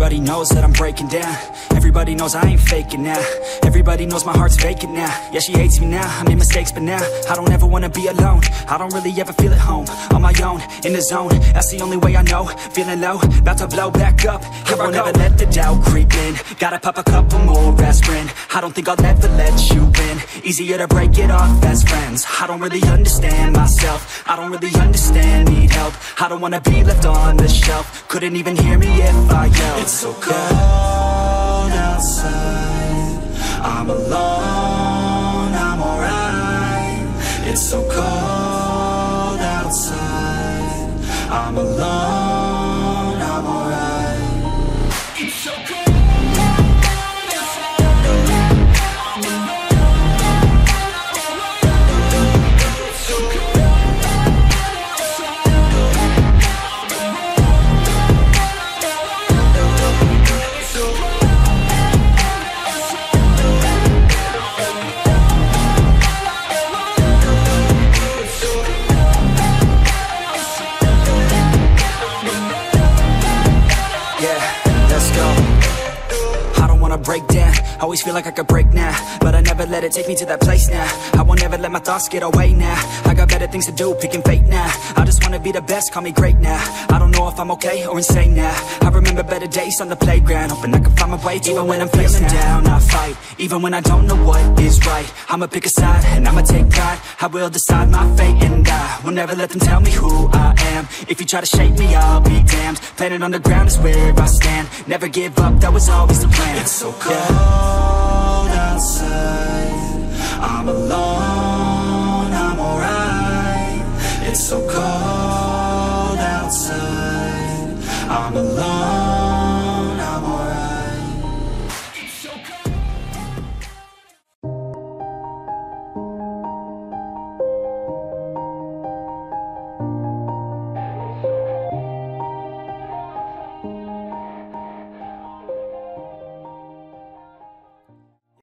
Everybody knows that I'm breaking down. Everybody knows I ain't faking now. Everybody knows my heart's vacant now. Yeah, she hates me now, I made mistakes but now I don't ever wanna be alone. I don't really ever feel at home. On my own, in the zone, that's the only way I know. Feeling low, about to blow back up. Here I won't ever let the doubt creep in. Gotta pop a couple more aspirin. I don't think I'll ever let you in. Easier to break it off as friends. I don't really understand myself. I don't really understand, need help. I don't wanna be left on the shelf. Couldn't even hear me if I yelled. It's so cold outside, I'm alone, I'm alright. It's so cold outside, I'm alone, I'm alright. It's so cold. Break down, always feel like I could break now, but I never let it take me to that place now. I won't ever let my thoughts get away now. I got better things to do, picking fate now. I just wanna be the best, call me great now. I don't know if I'm okay or insane now. I remember better days on the playground, hoping I can find my way even when I'm feeling down. I fight, even when I don't know what is right. I'ma pick a side, and I'ma take pride. I will decide my fate, and I will never let them tell me who I am. If you try to shape me, I'll be damned. Planet on the ground is where I stand. Never give up, that was always the plan. It's so cold outside, I'm alone.